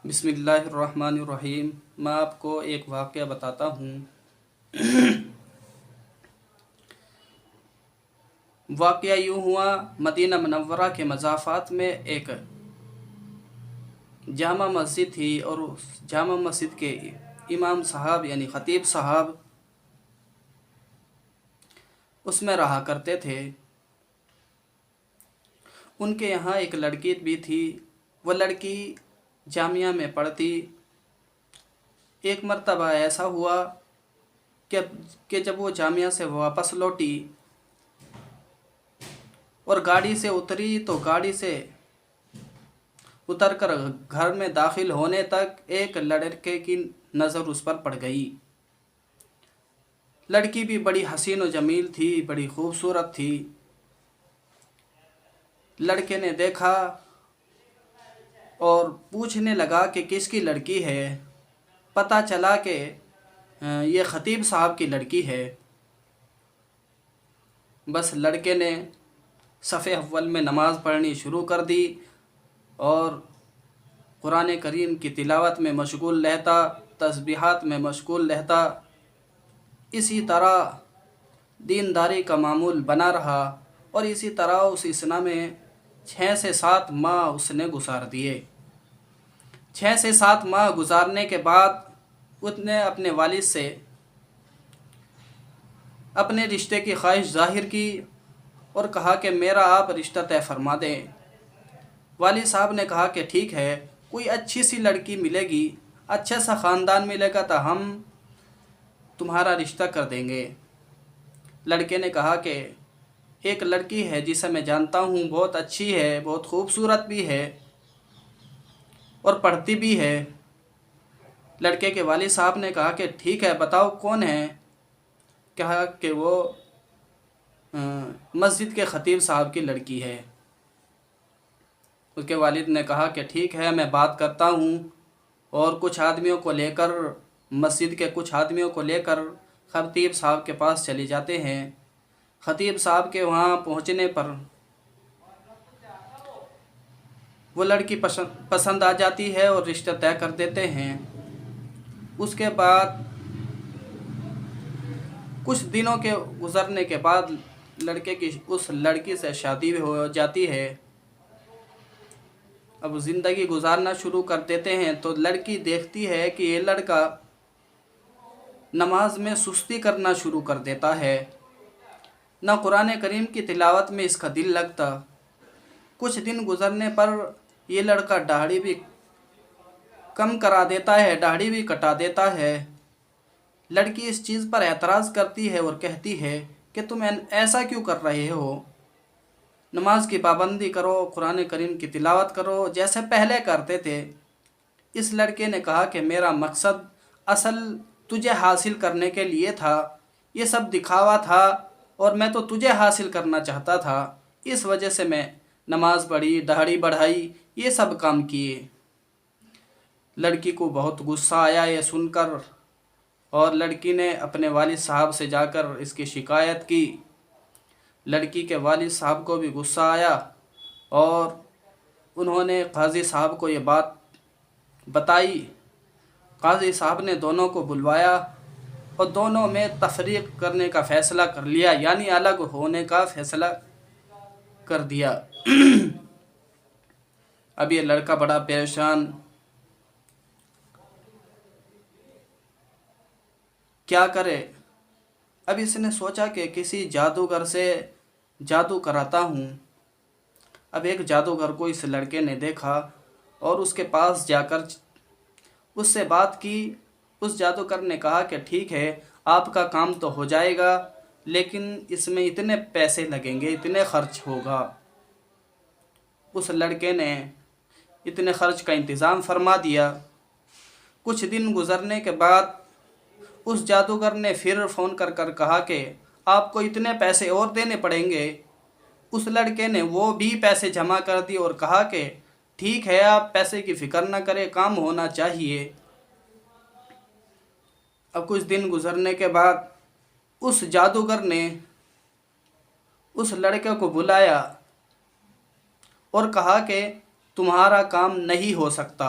بسم اللہ الرحمن الرحیم۔ میں آپ کو ایک واقعہ بتاتا ہوں۔ واقعہ یوں ہوا، مدینہ منورہ کے مضافات میں ایک جامع مسجد تھی، اور اس جامع مسجد کے امام صاحب یعنی خطیب صاحب اس میں رہا کرتے تھے۔ ان کے یہاں ایک لڑکی بھی تھی، وہ لڑکی جامعہ میں پڑھتی۔ ایک مرتبہ ایسا ہوا کہ جب وہ جامعہ سے واپس لوٹی اور گاڑی سے اتری، تو گاڑی سے اتر کر گھر میں داخل ہونے تک ایک لڑکے کی نظر اس پر پڑ گئی۔ لڑکی بھی بڑی حسین و جمیل تھی، بڑی خوبصورت تھی۔ لڑکے نے دیکھا اور پوچھنے لگا کہ کس کی لڑکی ہے۔ پتہ چلا کہ یہ خطیب صاحب کی لڑکی ہے۔ بس لڑکے نے صف اول میں نماز پڑھنی شروع کر دی اور قرآن کریم کی تلاوت میں مشغول رہتا، تسبیحات میں مشغول رہتا۔ اسی طرح دینداری کا معمول بنا رہا، اور اسی طرح اس اسنا میں 6 سے 7 ماہ اس نے گزار دیے۔ 6 سے 7 ماہ گزارنے کے بعد اس نے اپنے والد سے اپنے رشتے کی خواہش ظاہر کی اور کہا کہ میرا آپ رشتہ طے فرما دیں۔ والد صاحب نے کہا کہ ٹھیک ہے، کوئی اچھی سی لڑکی ملے گی، اچھا سا خاندان ملے گا تو ہم تمہارا رشتہ کر دیں گے۔ لڑکے نے کہا کہ ایک لڑکی ہے جسے میں جانتا ہوں، بہت اچھی ہے، بہت خوبصورت بھی ہے اور پڑھتی بھی ہے۔ لڑکے کے والد صاحب نے کہا کہ ٹھیک ہے، بتاؤ کون ہے؟ کہا کہ وہ مسجد کے خطیب صاحب کی لڑکی ہے۔ اس کے والد نے کہا کہ ٹھیک ہے، میں بات کرتا ہوں، اور کچھ آدمیوں کو لے کر مسجد کے کچھ آدمیوں کو لے کر خطیب صاحب کے پاس چلے جاتے ہیں۔ خطیب صاحب کے وہاں پہنچنے پر وہ لڑکی پسند آ جاتی ہے اور رشتہ طے کر دیتے ہیں۔ اس کے بعد کچھ دنوں کے گزرنے کے بعد لڑکے کی اس لڑکی سے شادی ہو جاتی ہے۔ اب زندگی گزارنا شروع کر دیتے ہیں، تو لڑکی دیکھتی ہے کہ یہ لڑکا نماز میں سستی کرنا شروع کر دیتا ہے، نہ قرآن کریم کی تلاوت میں اس کا دل لگتا۔ کچھ دن گزرنے پر یہ لڑکا داڑھی بھی کم کرا دیتا ہے، داڑھی بھی کٹا دیتا ہے۔ لڑکی اس چیز پر اعتراض کرتی ہے اور کہتی ہے کہ تم ایسا کیوں کر رہے ہو؟ نماز کی پابندی کرو، قرآن کریم کی تلاوت کرو جیسے پہلے کرتے تھے۔ اس لڑکے نے کہا کہ میرا مقصد اصل تجھے حاصل کرنے کے لیے تھا، یہ سب دکھاوا تھا، اور میں تو تجھے حاصل کرنا چاہتا تھا، اس وجہ سے میں نماز پڑھی، داڑھی بڑھائی، یہ سب کام کیے۔ لڑکی کو بہت غصہ آیا یہ سن کر، اور لڑکی نے اپنے والد صاحب سے جا کر اس کی شکایت کی۔ لڑکی کے والد صاحب کو بھی غصہ آیا، اور انہوں نے قاضی صاحب کو یہ بات بتائی۔ قاضی صاحب نے دونوں کو بلوایا اور دونوں میں تفریق کرنے کا فیصلہ کر لیا، یعنی الگ ہونے کا فیصلہ کر دیا۔ اب یہ لڑکا بڑا پریشان، کیا کرے؟ اب اس نے سوچا کہ کسی جادوگر سے جادو کراتا ہوں۔ اب ایک جادوگر کو اس لڑکے نے دیکھا اور اس کے پاس جا کر اس سے بات کی۔ اس جادوگر نے کہا کہ ٹھیک ہے، آپ کا کام تو ہو جائے گا، لیکن اس میں اتنے پیسے لگیں گے، اتنے خرچ ہوگا۔ اس لڑکے نے اتنے خرچ کا انتظام فرما دیا۔ کچھ دن گزرنے کے بعد اس جادوگر نے پھر فون کر کر کہا کہ آپ کو اتنے پیسے اور دینے پڑیں گے۔ اس لڑکے نے وہ بھی پیسے جمع کر دی اور کہا کہ ٹھیک ہے، آپ پیسے کی فکر نہ کریں، کام ہونا چاہیے۔ اب کچھ دن گزرنے کے بعد اس جادوگر نے اس لڑکے کو بلایا اور کہا کہ تمہارا کام نہیں ہو سکتا،